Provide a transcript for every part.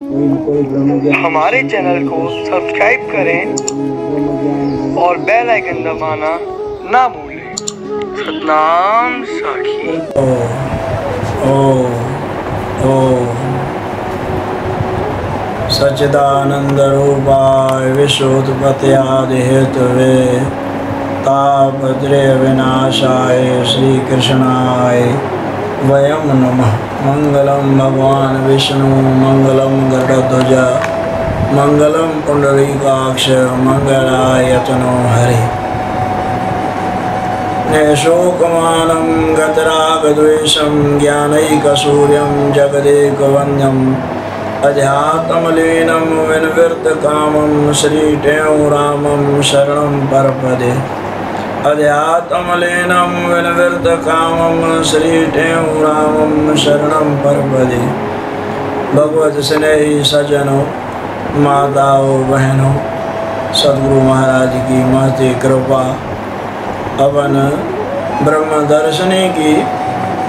हमारे चैनल को सब्सक्राइब करें और बेल आइकन दबाना ना भूलें। सतनाम साखी। सच्चिदानंद रूपाय विश्वोत्पत्त्यादि हेतवे तापत्रय विनाशाय श्री कृष्णाय वयं नमः। मंगलम भगवान विष्णु मंगलम गरुड़ध्वज मंगलम पुंडरीकाक्ष मंगलायतनो हरि। नैशोकमानं गतरागद्वेषं ज्ञानैकसूर्यं जगदेकवन्द्यं अध्यात्मलीनं विनिवृत्तकामं श्रीटें रामं शरणं परपदे। अध्यात्मलीनं विनिवृत्तकामं श्रीटें रामं शरणं परपदे। भगवत स्नेही सज्जनों, माताओं, बहनों, सद्गुरु महाराज की महती कृपा अपन ब्रह्म दर्शनी की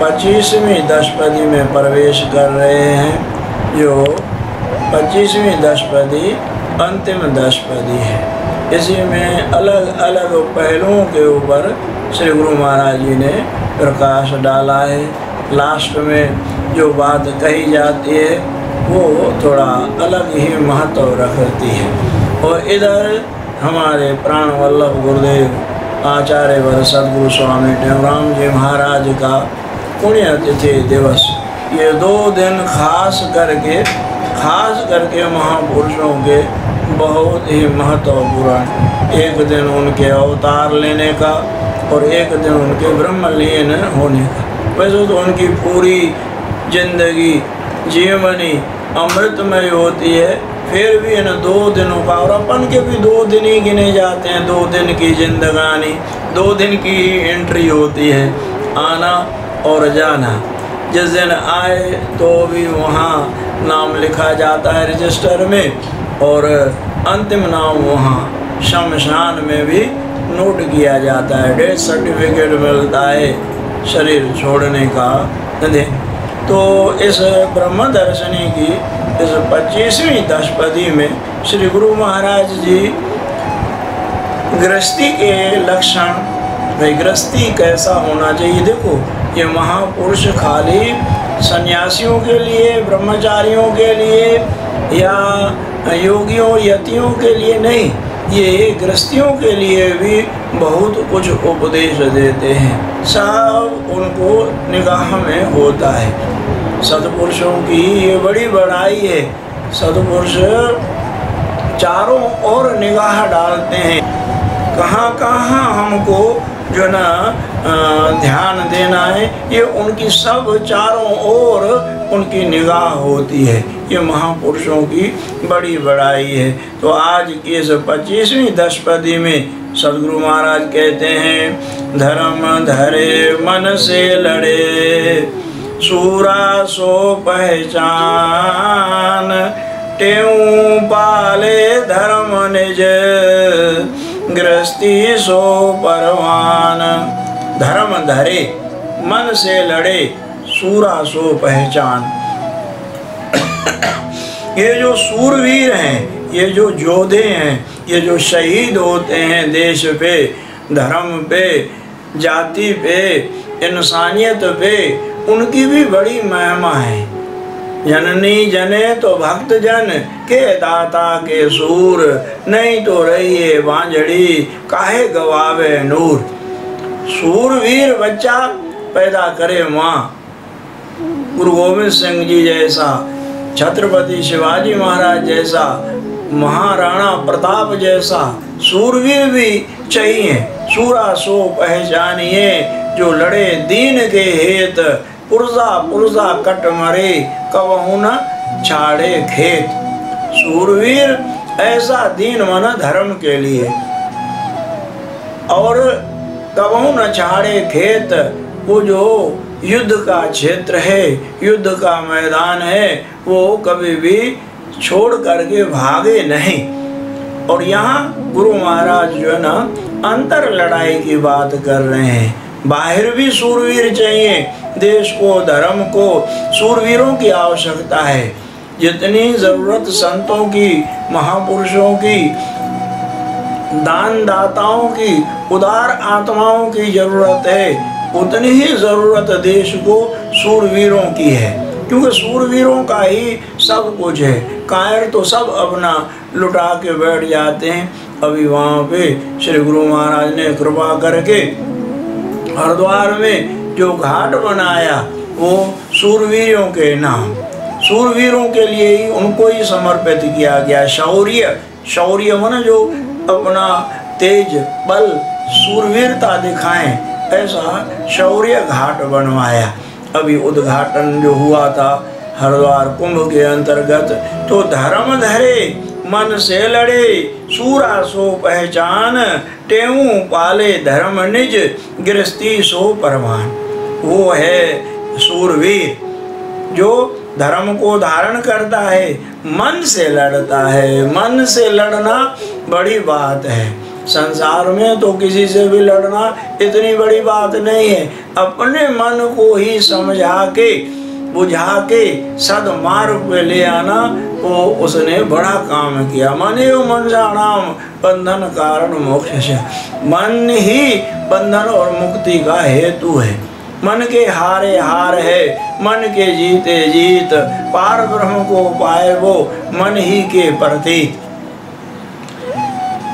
25वीं दशपदी में प्रवेश कर रहे हैं। जो 25वीं दशपदी अंतिम दशपदी है। इसी में अलग अलग पहलुओं के ऊपर श्री गुरु महाराज जी ने प्रकाश डाला है। लास्ट में जो बात कही जाती है वो थोड़ा अलग ही महत्व रखती है। और इधर हमारे प्राण वल्लभ गुरुदेव आचार्य वर सद्गुरु स्वामी टेवराम जी महाराज का पुण्यतिथि दिवस। ये 2 दिन खास करके महापुरुषों के बहुत ही महत्वपूर्ण। एक दिन उनके अवतार लेने का और एक दिन उनके ब्रह्मलीन होने का। वैसे तो उनकी पूरी जिंदगी जीवनी अमृतमय होती है, फिर भी इन 2 दिनों का, और अपन के भी 2 दिन ही गिने जाते हैं। 2 दिन की जिंदगानी, 2 दिन की एंट्री होती है, आना और जाना। जिस दिन आए तो भी वहाँ नाम लिखा जाता है रजिस्टर में, और अंतिम नाम वहाँ शमशान में भी नोट किया जाता है। डेथ सर्टिफिकेट मिलता है शरीर छोड़ने का। तो इस ब्रह्म दर्शनी की इस 25वीं दशपदी में श्री गुरु महाराज जी गृहस्थी के लक्षण, भाई गृहस्थी कैसा होना चाहिए। देखो, ये महापुरुष खाली सन्यासियों के लिए, ब्रह्मचारियों के लिए या योगियों यतियों के लिए नहीं, ये गृहस्थियों के लिए भी बहुत कुछ उपदेश देते हैं। सब उनको निगाह में होता है। सत्पुरुषों की ये बड़ी बड़ाई है। सत्पुरुष चारों ओर निगाह डालते हैं। कहाँ कहाँ हमको जो ना ध्यान देना है, ये उनकी सब चारों ओर उनकी निगाह होती है। ये महापुरुषों की बड़ी बड़ाई है। तो आज की इस 25वीं दशपदी में सद्गुरु महाराज कहते हैं, धर्म धरे मन से लड़े सूरा सो पहचान, टेऊ पाले धर्म निज गृहस्थी सो परवान। धर्म धरे मन से लड़े सूरा सो पहचान। ये जो सूरवीर हैं, ये जो योद्धे हैं, ये जो शहीद होते हैं देश पे, धर्म पे, जाति पे, इंसानियत पे, उनकी भी बड़ी महिमा है। जननी जने तो भक्त जन के दाता के सूर, नहीं तो रहिए बांझड़ी काहे गवावे नूर। सूरवीर बच्चा पैदा करे माँ। गुरु गोविंद सिंह जी जैसा, छत्रपति शिवाजी महाराज जैसा, महाराणा प्रताप जैसा सूरवीर भी चाहिए। सूरा सो पहचानिए जो लड़े दीन के हेत, पुरजा पुरजा कट मरे कबहू न छाड़े खेत। सूरवीर ऐसा दीन मन धर्म के लिए, और कबहू न छाड़े खेत। वो जो युद्ध का क्षेत्र है, युद्ध का मैदान है, वो कभी भी छोड़ करके भागे नहीं। और यहाँ गुरु महाराज जो है ना अंतर लड़ाई की बात कर रहे हैं। बाहर भी सूरवीर चाहिए, देश को, धर्म को सूरवीरों की आवश्यकता है। जितनी जरूरत संतों की, महापुरुषों की, दान दाताओं की, उदार आत्माओं की जरूरत है, उतनी ही जरूरत देश को सूरवीरों की है, क्योंकि सूरवीरों का ही सब कुछ है। कायर तो सब अपना लुटा के बैठ जाते हैं। अभी वहाँ पे श्री गुरु महाराज ने कृपा करके हरिद्वार में जो घाट बनाया वो सूरवीरों के नाम, सूरवीरों के लिए ही उनको ही समर्पित किया गया। शौर्य मन जो अपना तेज बल सूरवीरता दिखाएं, ऐसा शौर्य घाट बनवाया। अभी उद्घाटन जो हुआ था हरिद्वार कुंभ के अंतर्गत, तो धर्म धरे मन से लड़े सूरा सो पहचान, टेऊ पाले धर्म निज गृहस्थी सो परमान। वो है सूरवीर जो धर्म को धारण करता है, मन से लड़ता है। मन से लड़ना बड़ी बात है। संसार में तो किसी से भी लड़ना इतनी बड़ी बात नहीं है। अपने मन को ही समझा के बुझा के सदमार्ग पे ले आना, वो उसने बड़ा काम किया। मन एव मनसाणाम बंधन कारण मोक्ष से। मन ही बंधन और मुक्ति का हेतु है। मन के हारे हार है, मन के जीते जीत, पार ब्रह्म को पाए वो मन ही के प्रतीत।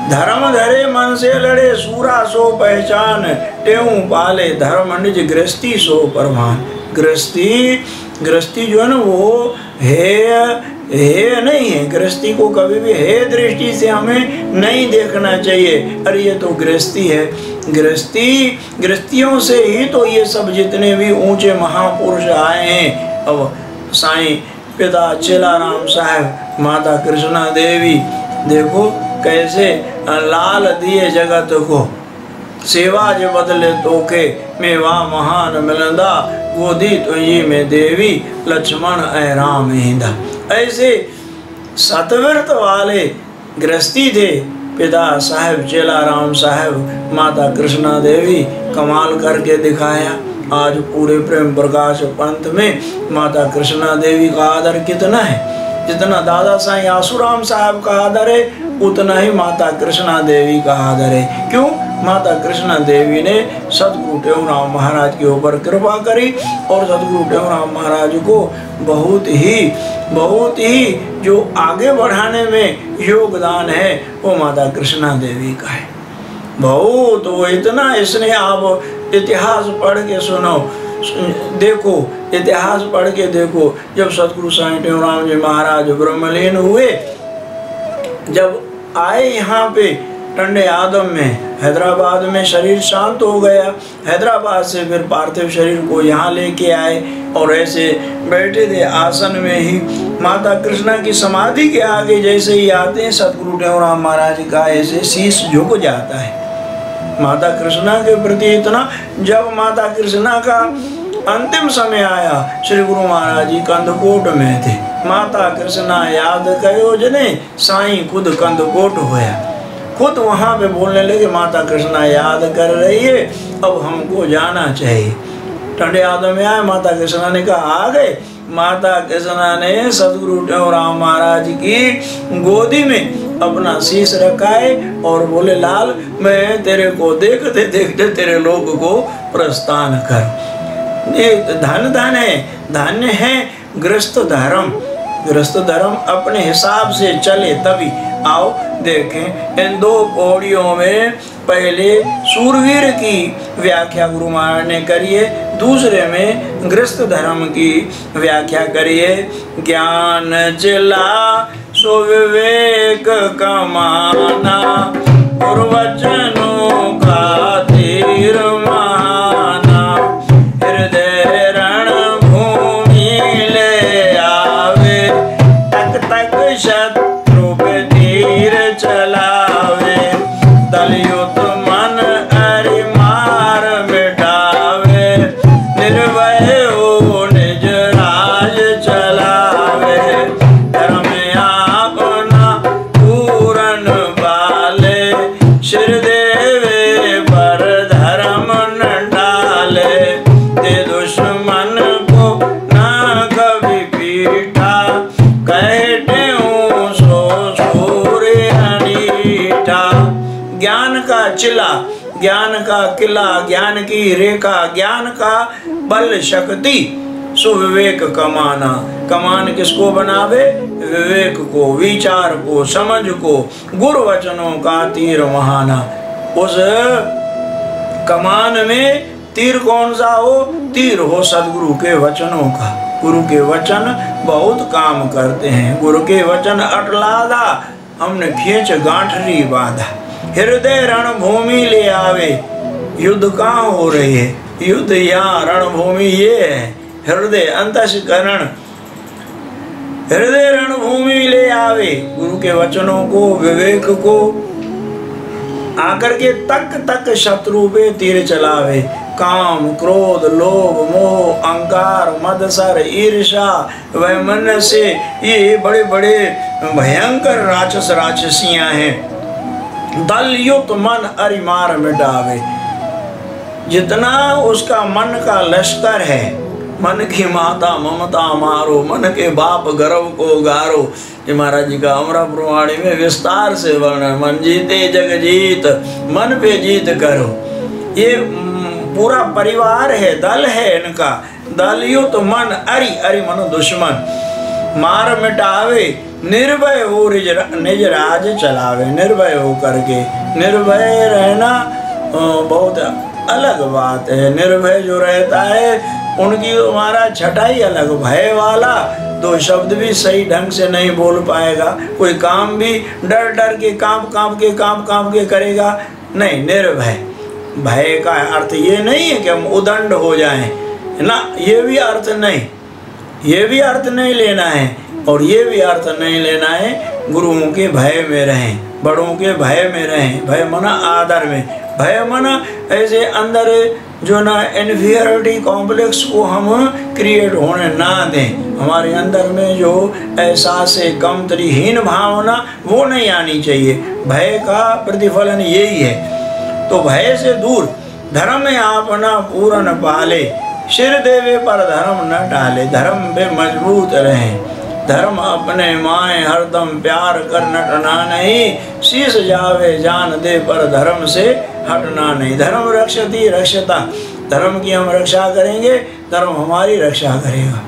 धर्म धरे मन से लड़े सूरा सो पहचान, टेऊ पाले धर्म निज गृहस्थी सो परमान। गृहस्थी जो है ना वो हे नहीं है। गृहस्थी को कभी भी हे दृष्टि से हमें नहीं देखना चाहिए। अरे ये तो गृहस्थी है। गृहस्थियों से ही तो ये सब जितने भी ऊंचे महापुरुष आए हैं। अब साईं पिता चेलाराम साहब, माता कृष्णा देवी, देखो कैसे लाल दिए जगत को, सेवा जो बदले तोखे मेवा महान मिलंदा, गोदी तुझी में देवी लक्ष्मण ऐ राम हिंदा। ऐसे सतव्रत वाले गृहस्थी थे पिता साहब चेलाराम साहब, माता कृष्णा देवी। कमाल करके दिखाया। आज पूरे प्रेम प्रकाश पंथ में माता कृष्णा देवी का आदर कितना है। जितना दादा साईं आसूराम साहब का आदर है, उतना ही माता कृष्णा देवी का आदर है। क्यों? माता कृष्णा देवी ने सतगुरु टेऊराम महाराज के ऊपर कृपा करी और सतगुरु टेऊराम महाराज को बहुत ही जो आगे बढ़ाने में योगदान है वो माता कृष्णा देवी का है। बहुत वो इतना, इसने आप इतिहास पढ़ के सुनो, देखो इतिहास पढ़ के देखो। जब सतगुरु साईं टेऊराम जी महाराज ब्रह्मलीन हुए, जब आए यहाँ पे टंडे आदम में, हैदराबाद में शरीर शांत हो गया। हैदराबाद से फिर पार्थिव शरीर को यहाँ लेके आए और ऐसे बैठे थे आसन में ही। माता कृष्णा की समाधि के आगे जैसे ही आते हैं, सतगुरु टेऊराम महाराज का ऐसे शीश झुक जाता है माता कृष्णा के प्रति इतना। जब माता कृष्णा का अंतिम समय आया, श्री गुरु महाराज जी कंदकोट में थे। माता कृष्णा याद कयो जने, साईं खुद कंदकोट होया। खुद वहाँ पे बोलने लगे, माता कृष्णा याद कर रही है, अब हमको जाना चाहिए। ठंडे आदम में आए, माता कृष्णा ने कहा आ गए। माता कृष्णा ने सतगुरु टेऊराम महाराज की गोदी में अपना शीश रखाए और बोले, लाल मैं तेरे को देखते देखते तेरे लोग को प्रस्थान कर। ये धन्य है गृहस्थ धर्म। गृहस्थ धर्म अपने हिसाब से चले तभी। आओ देखें इन दो पौड़ियों में पहले सूरवीर की व्याख्या गुरु महाराज ने करिए, दूसरे में गृहस्थ धर्म की व्याख्या करिए। ज्ञान चिला सो विवेक कमाना, वचनों का तीर माना, हृदय रण भूमि ले आवे, तक तक शत्रु पे तीर चलावे, दलयुत मन अरि मार मिटावे, निर्भय हो निज राज चलावे, धर्म अपना पूरन बाले, शिर देवे पर धर्म न डाले, दे दुश्मन को न कभी पीठा, कह चिल्ला, ज्ञान का किला, ज्ञान की रेखा, ज्ञान का बल शक्ति, सुविवेक कमाना। कमान किसको बनावे? विवेक को, विचार को, समझ को, गुरु वचनों का तीर महाना। उस कमान में तीर कौन सा हो? तीर हो सदगुरु के वचनों का। गुरु के वचन बहुत काम करते हैं। गुरु के वचन अटलादा, हमने खींच गांठरी बांधा। हृदय रणभूमि ले आवे, युद्ध कहाँ हो रही है? युद्ध यहाँ, रणभूमि ये है हृदय, अंतःकरण। हृदय रणभूमि ले आवे, गुरु के वचनों को, विवेक को आकर के तक तक शत्रु पे तीर चलावे। काम, क्रोध, लोभ, मोह, अहंकार, मत्सर, ईर्षा, वैमनस्य से ये बड़े बड़े भयंकर राक्षस राक्षसियां हैं। दल युक्त मन अरिमार मिटावे। जितना उसका मन का लश्कर है, मन की माता ममता मारो, मन के बाप गर्व को गारो। ये महाराज जी का अमरापुर वाणी में विस्तार से वर्णन। मन जीते जग जीत, मन पे जीत करो। ये पूरा परिवार है, दल है इनका। दल युक्त मन अरि, अरि मनो दुश्मन, मार मिटावे। निर्भय हो निज राज चलावे। निर्भय हो करके, निर्भय रहना बहुत अलग बात है। निर्भय जो रहता है उनकी हमारा छटाई अलग। भय वाला दो शब्द भी सही ढंग से नहीं बोल पाएगा। कोई काम भी डर डर के कांप के करेगा नहीं। निर्भय, भय का अर्थ ये नहीं है कि हम उदंड हो जाएं ना, ये भी अर्थ नहीं, ये भी अर्थ नहीं लेना है। और ये भी अर्थ नहीं लेना है गुरुओं के भय में रहें, बड़ों के भय में रहें। भय मना आदर में, भय मना ऐसे अंदर जो ना इन्फीरियरिटी कॉम्प्लेक्स को हम क्रिएट होने ना दें। हमारे अंदर में जो एहसास है कमतरीहीन भावना, वो नहीं आनी चाहिए। भय का प्रतिफलन यही है। तो भय से दूर धर्म में अपना पूर्ण पाले, सिर देवे पर धर्म न टाले। धर्म पे मजबूत रहें। धर्म अपने माए हरदम प्यार कर नटना नहीं। शीश जावे जान दे पर धर्म से हटना नहीं। धर्म रक्षति रक्षता, धर्म की हम रक्षा करेंगे, धर्म हमारी रक्षा करेगा।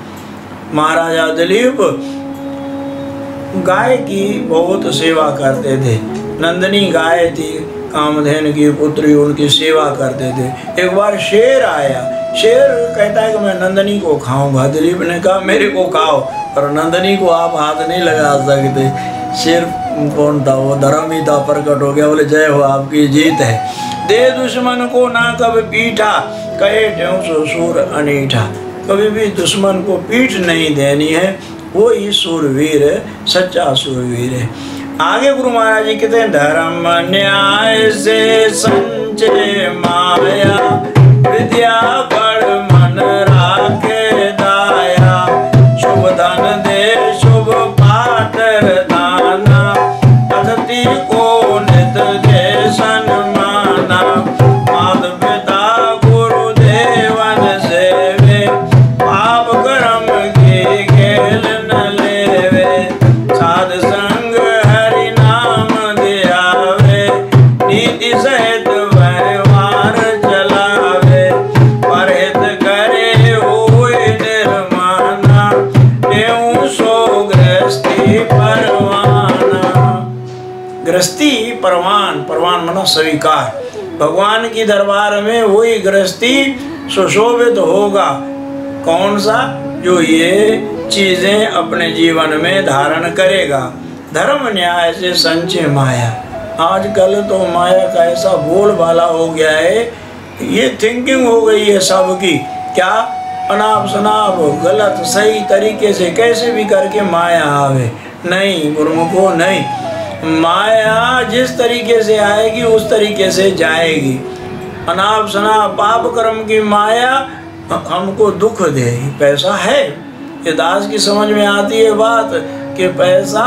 महाराजा दिलीप गाय की बहुत सेवा करते थे। नंदिनी गाय थी, कामधेनु की पुत्री, उनकी सेवा करते थे। एक बार शेर आया। शेर कहता है कि मैं नंदिनी को खाऊंगा। दिलीप ने कहा मेरे को खाओ, पर नंदिनी को आप हाथ नहीं लगा सकते। शेर कौन था? वो धर्म ही था, प्रकट हो गया। बोले जय हो, आपकी जीत है। दे दुश्मन को ना कभी पीठा, कहे ज्यों सो सूर अनीठा। कभी भी दुश्मन को पीठ नहीं देनी है, वो ही सूरवीर है, सच्चा सूरवीर है। आगे गुरु महाराज जी कहते हैं धर्म न्याय से संचय माया, विद्या बड़ मन राखे दाया। शुभ धन दे शुभ पाटर दाना, अतिथि को नित दे सन्माना। मात पिता गुरु देवन सेवे, पाप कर्म की खेल न लेवे। साध संग हरि नाम ध्यावे, नीति सहित व्यवहार चलावे। परहित करे होए निर्माना, एवं सो गृहस्थी परवाना। गृहस्थी परवान, परवान माना स्वीकार। भगवान की दरबार में वही गृहस्थी सुशोभित होगा। कौन सा? जो ये चीजें अपने जीवन में धारण करेगा। धर्म न्याय से संचय माया। आजकल तो माया का ऐसा बोलबाला हो गया है, ये थिंकिंग हो गई है सबकी। क्या? अनाप शनाप, गलत सही तरीके से कैसे भी करके माया आवे। नहीं गुरुमुखो, नहीं। माया जिस तरीके से आएगी उस तरीके से जाएगी। अनाप शनाप पाप कर्म की माया हमको दुख देगी। पैसा है, ये दास की समझ में आती है बात कि पैसा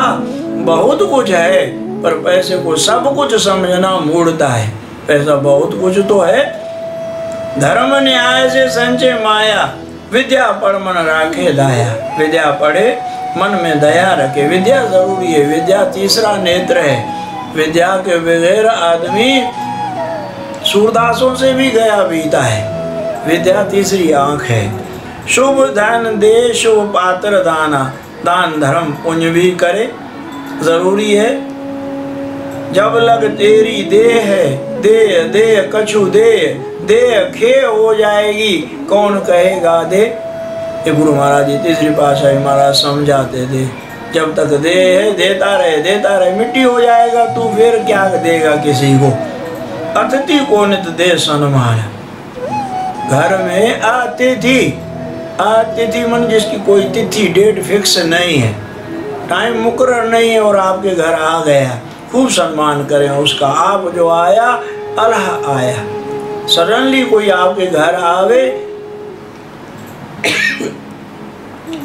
बहुत कुछ है, पर पैसे को सब कुछ समझना मूढ़ता है। पैसा बहुत कुछ तो है। धर्म न्याय से संचय माया, विद्या पढ़ मन राखे दाया। विद्या पढ़े, मन में दया रखे। विद्या जरूरी है। विद्या तीसरा नेत्र है। विद्या के बगैर आदमी सूरदासों से भी गया बीता है। विद्या तीसरी आंख है। शुभ धन दे शुभ पात्र दाना, दान धर्म पुण्य भी करे जरूरी है। जब लग तेरी देह है, दे दे कछु दे, दे खे हो जाएगी कौन कहेगा दे। ये गुरु महाराज जी तीसरी पातशाही महाराज समझाते थे। जब तक दे है देता रहे, मिट्टी हो जाएगा तू फिर क्या देगा किसी को। अतिथि को नित दे सन्मान। घर में अतिथि मन जिसकी कोई तिथि डेट फिक्स नहीं है, टाइम मुकर्रर नहीं है और आपके घर आ गया, खूब सम्मान करें उसका। आप जो आया अल्लाह आया। सडनली कोई आपके घर आवे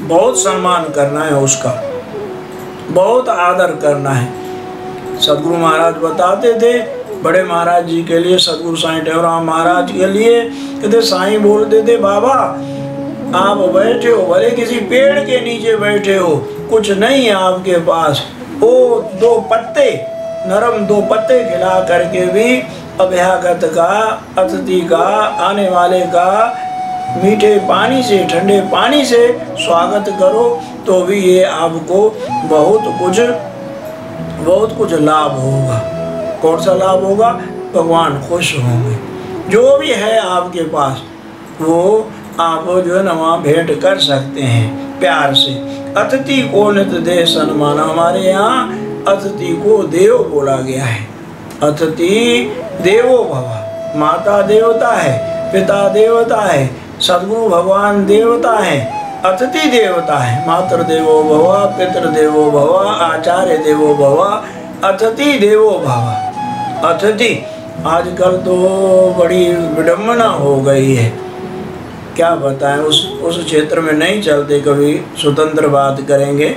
बहुत सम्मान करना है उसका, बहुत आदर करना है। सदगुरु महाराज बताते थे बड़े महाराज जी के लिए, सदगुरु साईं टेवराम महाराज के लिए, कहते साईं बोलते थे बाबा आप बैठे हो, भले किसी पेड़ के नीचे बैठे हो, कुछ नहीं है आपके पास, वो दो पत्ते नरम दो पत्ते खिला करके भी अभ्यागत का, अतिथि का, आने वाले का मीठे पानी से, ठंडे पानी से स्वागत करो तो भी ये आपको बहुत कुछ लाभ होगा। कौन सा लाभ होगा? भगवान खुश होंगे। जो भी है आपके पास वो आप जो है ना वहाँ भेंट कर सकते हैं प्यार से। अतिथि को नित दे सन्मान। हमारे यहाँ अतिथि को देव बोला गया है। अतिथि देवो भव। माता देवता है, पिता देवता है, सद्गुरु भगवान देवता है, अतिथि देवता है। मातृ देवो भव, पितृ देवो भव, आचार्य देवो भव, अतिथि देवो भव। अतिथि आजकल तो बड़ी विडम्बना हो गई है, क्या बताएं, उस क्षेत्र में नहीं चलते, कभी स्वतंत्र बात करेंगे।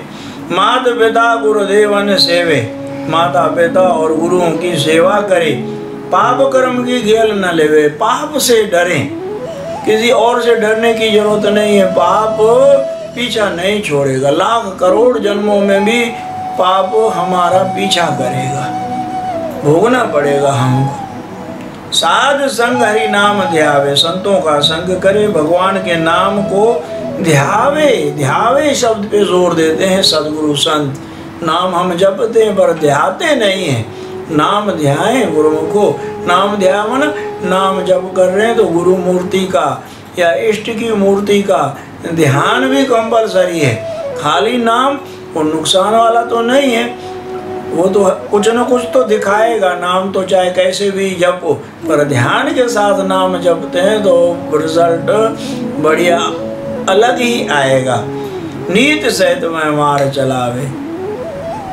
माता पिता गुरुदेवन सेवे। माता पिता और गुरुओं की सेवा करे। पाप कर्म की घेल न लेवे। पाप से डरें, किसी और से डरने की जरूरत नहीं है। पाप पीछा नहीं छोड़ेगा, लाख करोड़ जन्मों में भी पाप हमारा पीछा करेगा, भोगना पड़ेगा हमको। साध संग हरि नाम ध्यावे। संतों का संग करे, भगवान के नाम को ध्यावे। ध्यावे शब्द पे जोर देते हैं सदगुरु संत। नाम हम जपते हैं पर ध्याते नहीं है। नाम ध्याएं गुरुओं को। नाम ध्यावन, नाम जप कर रहे हैं तो गुरु मूर्ति का या इष्ट की मूर्ति का ध्यान भी कंपलसरी है। खाली नाम वो नुकसान वाला तो नहीं है, वो तो कुछ न कुछ तो दिखाएगा। नाम तो चाहे कैसे भी जपो, पर ध्यान के साथ नाम जपते हैं तो रिजल्ट बढ़िया अलग ही आएगा। नीत सहित में मार चलावे।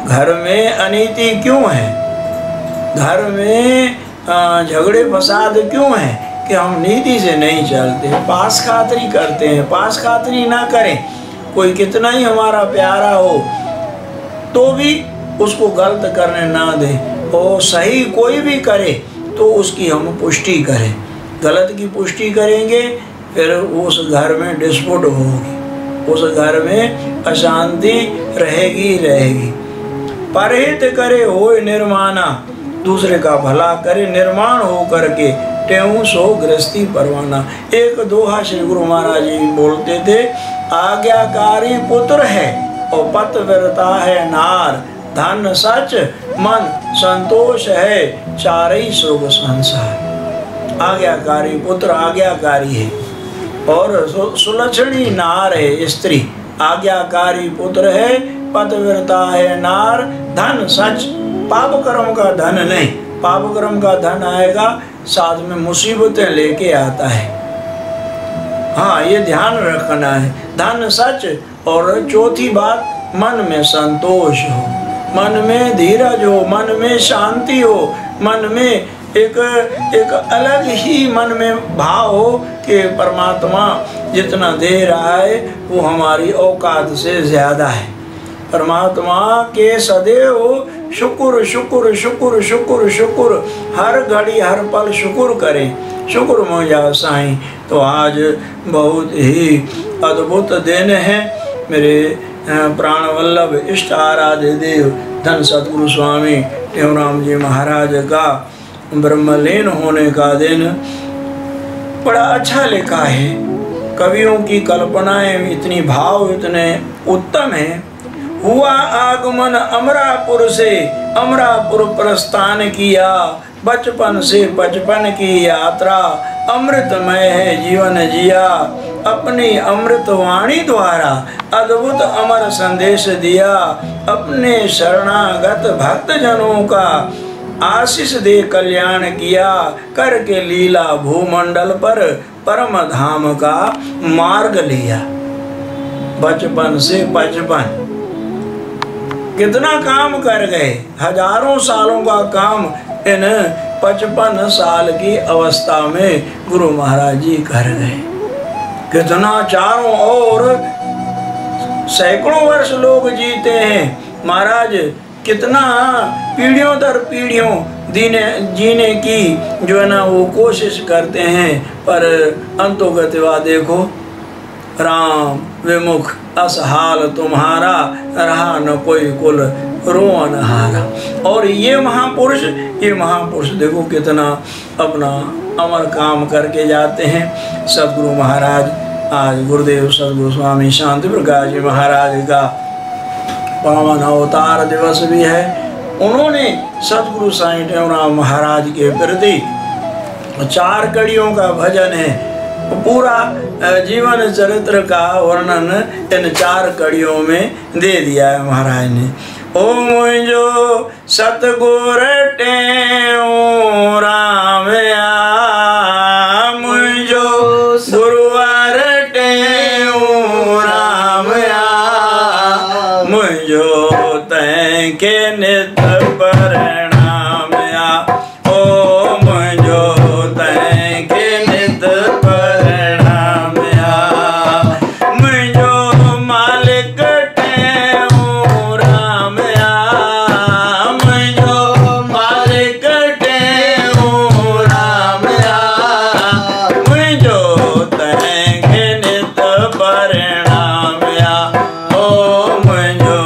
घर में अनीति क्यों है? घर में झगड़े फसाद क्यों है? कि हम नीति से नहीं चलते, पास खातरी करते हैं। पास खातरी ना करें। कोई कितना ही हमारा प्यारा हो तो भी उसको गलत करने ना दें, और सही कोई भी करे तो उसकी हम पुष्टि करें। गलत की पुष्टि करेंगे फिर उस घर में डिस्प्यूट होगी, उस घर में अशांति रहेगी। परहित करे होय निर्माणा। दूसरे का भला करे निर्माण हो करके, टेऊ सो गृहस्थी परवाना। एक दोहा श्री गुरु महाराज जी बोलते थे, आज्ञाकारी पुत्र है और पतिव्रता है नार। धन सच मन संतोष है, चारई सुख संसार। आज्ञाकारी पुत्र आज्ञाकारी है और सुलक्षणी नार है स्त्री। आज्ञाकारी पुत्र है, पतिव्रता है नार। धन सच, पाप कर्म का धन नहीं। पाप कर्म का धन आएगा साथ में मुसीबतें लेके आता है। हाँ, ये ध्यान रखना है। धन सच, और चौथी बात मन में संतोष हो, मन में धीरज हो, मन में शांति हो, मन में एक अलग ही मन में भाव हो कि परमात्मा जितना दे रहा है वो हमारी औकात से ज़्यादा है। परमात्मा के सदैव शुक्र शुक्र शुक्र शुक्र शुक्र, हर घड़ी हर पल शुक्र करें। शुक्र मौजा साईं। तो आज बहुत ही अद्भुत दिन है। मेरे प्राण वल्लभ इष्ट आराध्य देव धन सतगुरु स्वामी टेवराम जी महाराज का ब्रह्मलीन होने का दिन बड़ा अच्छा लिखा है। कवियों की कल्पनाएं इतनी भाव इतने उत्तम है। हुआ आगमन अमरापुर से, अमरापुर प्रस्थान किया, बचपन से बचपन की यात्रा, अमृतमय है जीवन जिया, अपनी अमृत वाणी द्वारा अद्भुत अमर संदेश दिया, अपने शरणागत भक्त जनों का आशीष दे कल्याण किया, करके लीला भूमंडल पर परम धाम का मार्ग लिया। बचपन से बचपन कितना काम कर गए, हजारों सालों का काम इन 55 साल की अवस्था में गुरु महाराज जी कर गए। कितना चारों ओर सैकड़ों वर्ष लोग जीते हैं महाराज, कितना पीढ़ियों दर पीढ़ियों जीने की जो है ना वो कोशिश करते हैं, पर अंतोगतिवा देखो, राम विमुख असहाल तुम्हारा, रहा न कोई कुल रोअन हारा। और ये महापुरुष देखो कितना अपना अमर काम करके जाते हैं। सदगुरु महाराज, आज गुरुदेव सदगुरु स्वामी शांति प्रकाश जी महाराज का पावन अवतार दिवस भी है। उन्होंने सदगुरु साईं टेऊराम महाराज के प्रति 4 कड़ियों का भजन है, पूरा जीवन चरित्र का वर्णन इन 4 कड़ियों में दे दिया है महाराज ने। ओ मुझो सतगुर टेऊराम मुझो गुरुवर टेऊराम मुझो तैं के नित परिणाम ओ मुझो तैं के नित परिणाम मुझो मालिक टेऊराम मुझो मालिक टेऊराम मुझो तैं के नित परिणाम ओ मुझो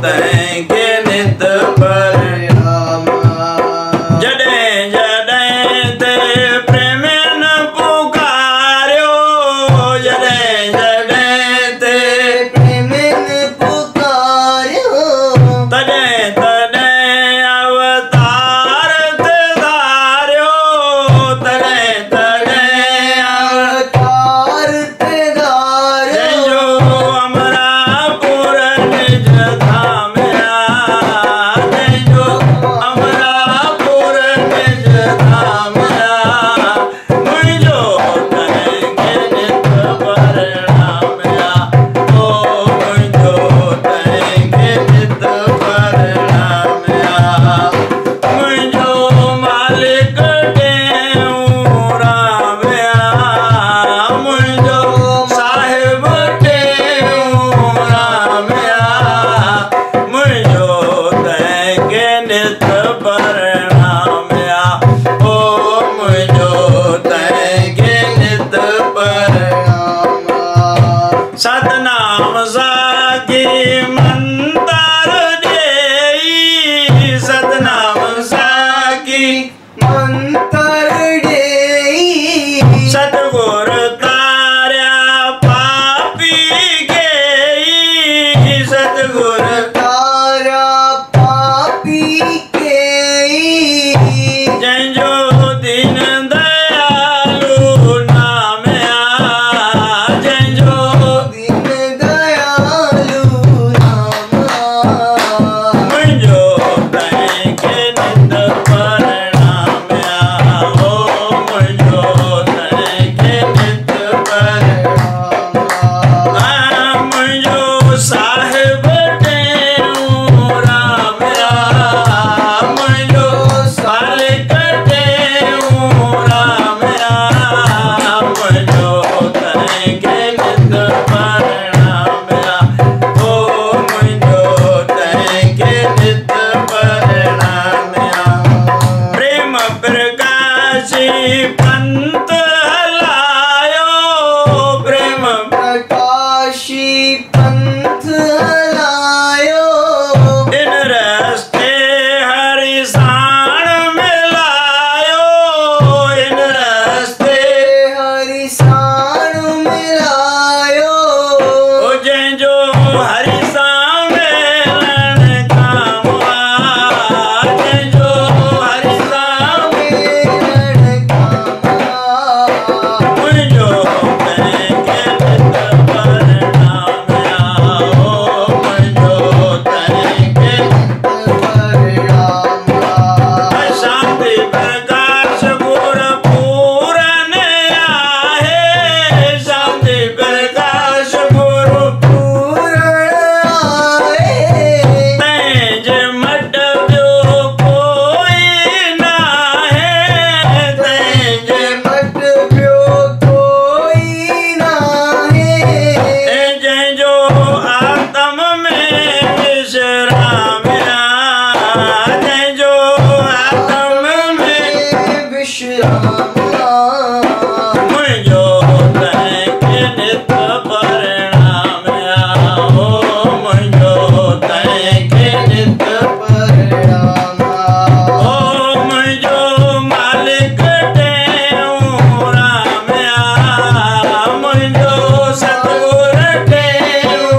तैं के नित परिणाम। जडे जडे ते प्रेम न पुकार्यो, जडे जडे ते प्रेम न पुकार्यो, तडे तडे अवतार ते धार्यो, तडे तडे अवतार ते धार्यो, जो अमरापुर निज धाम जो अमरापुर निज धाम मुझो तैं के नित परिणाम ओ मुझो तैं के नित परिणाम मुझो मालिक टेऊराम मुझो साहिब टेऊराम मुझो तैं के नित परिणाम ओ मुझो तैं के नित परिणाम। सतनाम साखी मंतर देई, सतनाम साखी मंतर देई, सतगुर तार्या पापी गेई, सतगुर तारा पापी केई, जय जो दीन दयालु नाम जय जो दीन दयालु नाम मुझो तैं के नित परिणाम ओ मुझो तैं के नित परिणाम मुझो साहिब टेऊराम महाराज हैं जो आत्म में विश्राम मुझो तय के नित परिणाम आओ मुझो तय के नित परिणाम ओ मुझो मालिक टेऊ राम आ मुझो सतगुर टेऊ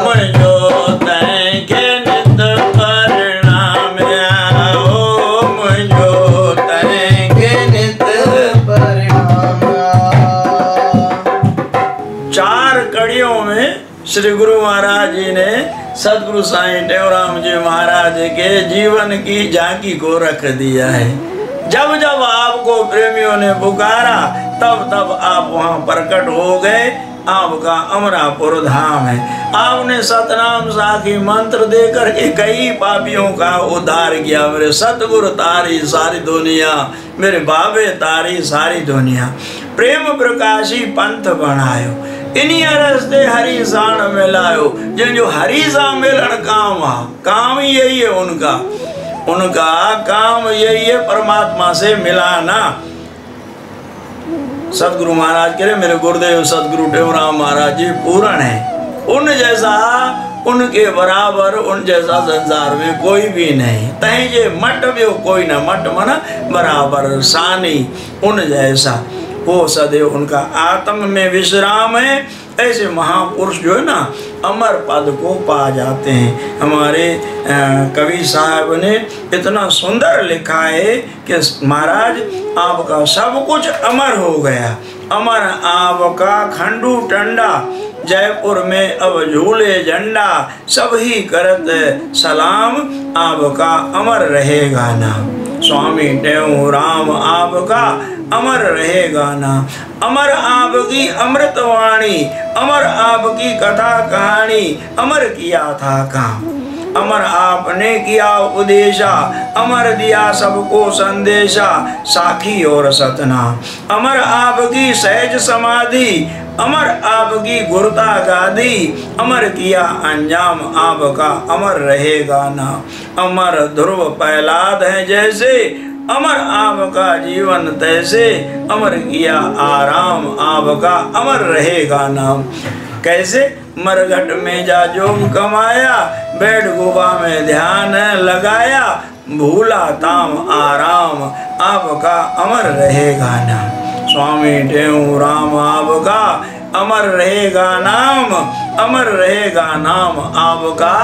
मुझो तय के नित परिणाम आओ मुझो तय के नित चार कड़ियों में श्री गुरु महाराज जी ने सदगुरु साईं टेऊराम जी महाराज के जीवन की झांकी को रख दिया है। जब जब आपको प्रेमियों ने पुकारा तब तब आप वहां प्रकट हो गए। आपका अमरापुर धाम है। आपने सतनाम साखी मंत्र देकर के कई पापियों का उद्धार किया। मेरे सतगुरु तारी सारी दुनिया, मेरे बाबे तारी सारी दुनिया। प्रेम प्रकाशी पंथ बनायो, इन्हीं रस्ते हरि साण मिलायो। जो हरि सा मिलन काम आ, काम ही यही है उनका। उनका काम यही है परमात्मा से मिलाना। सतगुरु महाराज कह रहे मेरे गुरुदेव सतगुरु टेऊराम महाराज जी पूर्ण है। उन जैसा, उनके बराबर, उन जैसा संसार में कोई भी नहीं। तहीं जे मट भी कोई ना, मट मना बराबर सानी उन जैसा। वो सदैव उनका आत्म में विश्राम है। ऐसे महापुरुष जो है ना अमर पद को पा जाते हैं। हमारे कवि साहब ने इतना सुंदर लिखा है कि महाराज आपका सब कुछ अमर हो गया। अमर आपका खंडू टंडा, जयपुर में अब झूले झंडा। सब ही करत सलाम, आपका अमर रहेगा नाम। स्वामी टेऊराम आपका अमर रहेगा ना। अमर आपकी अमृतवाणी, अमर आपकी कथा कहानी, अमर किया था काम। अमर आपने किया उपदेशा, अमर दिया सबको संदेशा, साखी और सतनाम। अमर आपकी सहज समाधि, अमर आपकी गुरता गादी, अमर किया अंजाम आपका अमर रहेगा ना। अमर ध्रुव प्रहलाद है जैसे, अमर आपका जीवन तैसे, अमर किया आराम आपका अमर रहेगा नाम। कैसे? मरघट में जा जोग कमाया, बैठ गुफा में ध्यान लगाया, भूला ताम आराम आपका अमर रहेगा नाम। स्वामी टेऊराम आपका अमर रहेगा नाम, अमर रहेगा नाम आपका,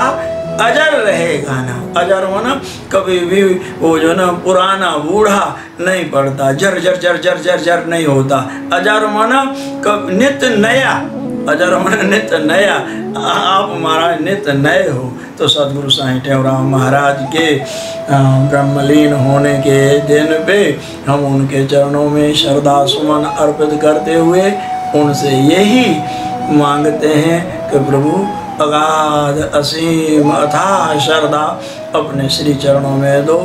अजर रहेगा नाम। अजर हो ना, कभी भी वो जो ना पुराना बूढ़ा नहीं पड़ता, जर जर जर जर जर जर नहीं होता। अजर माना कब नित्य नया, अजर माना नित्य नया। आप महाराज नित्य नए हो। तो सदगुरु साईं टेऊराम महाराज के ब्रह्मलीन होने के दिन पे हम उनके चरणों में श्रद्धा सुमन अर्पित करते हुए उनसे यही मांगते हैं कि प्रभु अगाध असीम अथाह श्रद्धा अपने श्री चरणों में दो।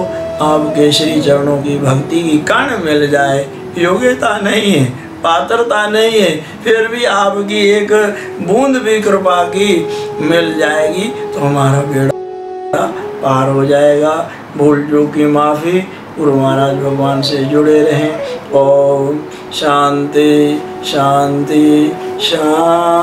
आपके श्री चरणों की भक्ति की कण मिल जाए। योग्यता नहीं है, पात्रता नहीं है, फिर भी आपकी एक बूंद भी कृपा की मिल जाएगी तो हमारा बेड़ा पार हो जाएगा। भूल चूक की माफ़ी। गुरु महाराज भगवान से जुड़े रहें। ओम शांति शांति शांति।